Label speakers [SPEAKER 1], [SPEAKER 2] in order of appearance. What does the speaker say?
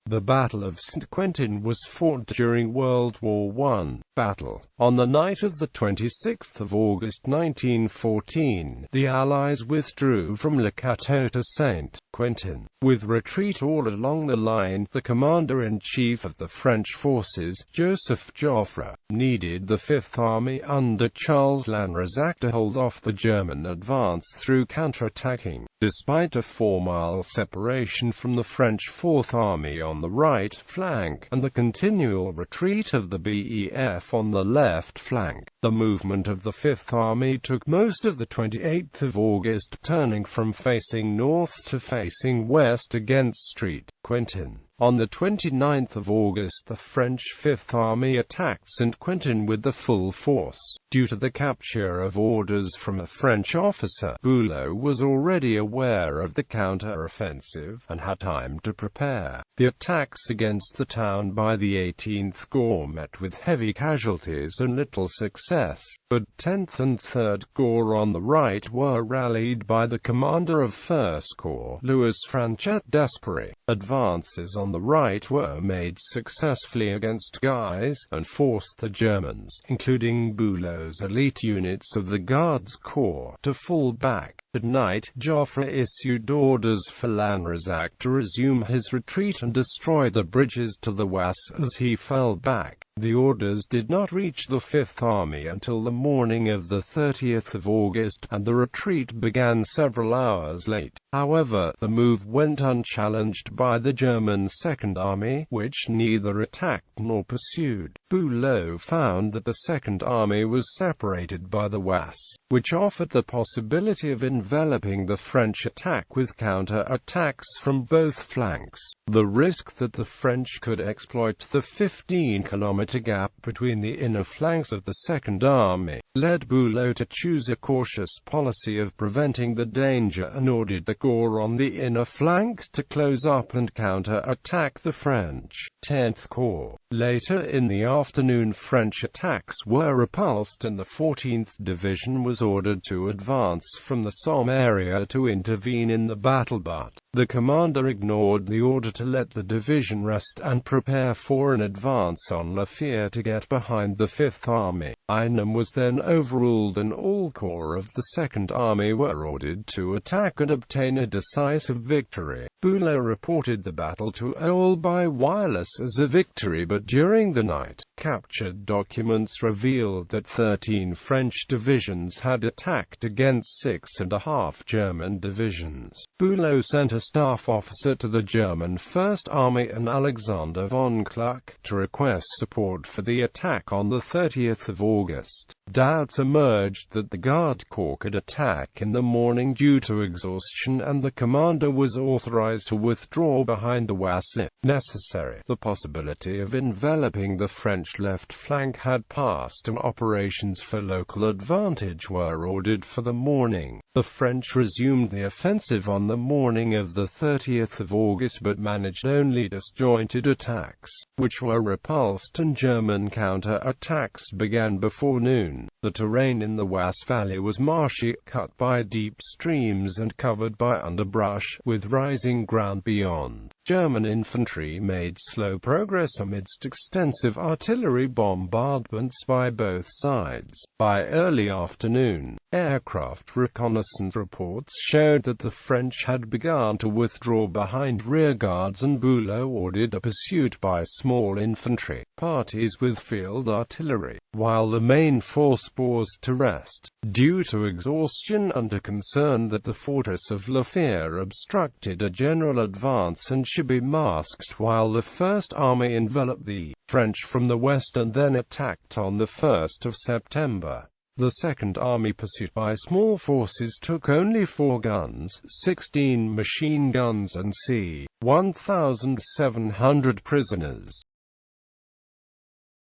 [SPEAKER 1] The Battle of St.Quentin was fought during World War I. Battle. On the night of the 26th of August 1914, the Allies withdrew from Le Cateau to St.Quentin. With retreat all along the line, the commander-in-chief of the French forces, Joseph Joffre, needed the Fifth Army under Charles Lanrezac to hold off the German advance through counterattacking. Despite a 4-mile separation from the French Fourth Army on the right flank, and the continual retreat of the BEF on the left flank, the movement of the Fifth Army took most of the 28th of August, turning from facing north to facing west against St.Quentin. On the 29th of August, the French Fifth Army attacked St.Quentin with the full force. Due to the capture of orders from a French officer, Bülow was already aware of the counter-offensive, and had time to prepare. The attacks against the town by the 18th Corps met with heavy casualties and little success, but 10th and 3rd Corps on the right were rallied by the commander of 1st Corps, Louis Franchet d'Espery. Advances on the right were made successfully against Guise, and forced the Germans, including Bülow's elite units of the Guards Corps, to fall back. At night, Joffre issued orders for Lanrezac to resume his retreat and destroy the bridges to the Oise as he fell back. The orders did not reach the Fifth Army until the morning of the 30th of August, and the retreat began several hours late. However, the move went unchallenged by the German Second Army, which neither attacked nor pursued. Bülow found that the Second Army was separated by the Oise, which offered the possibility of enveloping the French attack with counter-attacks from both flanks. The risk that the French could exploit the 15-kilometer gap between the inner flanks of the Second Army led Bülow to choose a cautious policy of preventing the danger, and ordered the corps on the inner flanks to close up and counter-attack the French 10th Corps. Later in the afternoon, French attacks were repulsed and the 14th Division was ordered to advance from the Somme area to intervene in the battle, but the commander ignored the order to let the division rest and prepare for an advance on La Fère to get behind the Fifth Army. Einem was then overruled and all corps of the Second Army were ordered to attack and obtain a decisive victory. Bülow reported the battle to all by wireless as a victory, but during the night, captured documents revealed that 13 French divisions had attacked against 6.5 German divisions. Bülow sent a staff officer to the German First Army and Alexander von Kluck to request support for the attack on the 30th of August. Doubts emerged that the Guard Corps could attack in the morning due to exhaustion, and the commander was authorized to withdraw behind the Oise if necessary. The possibility of enveloping the French left flank had passed, and operations for local advantage were ordered for the morning. The French resumed the offensive on the morning of the 30th of August, but managed only disjointed attacks, which were repulsed, and German counter-attacks began before noon. The terrain in the Oise Valley was marshy, cut by deep streams and covered by underbrush, with rising ground beyond. German infantry made slow progress amidst extensive artillery bombardments by both sides. By early afternoon, aircraft reconnaissance reports showed that the French had begun to withdraw behind rearguards, and Bülow ordered a pursuit by small infantry parties with field artillery, while the main force paused to rest, due to exhaustion and a concern that the fortress of La Fère obstructed a general advance and should be masked, while the First Army enveloped the French from the west and then attacked on the 1st of September. The Second Army, pursued by small forces, took only 4 guns, 16 machine guns and c. 1,700 prisoners.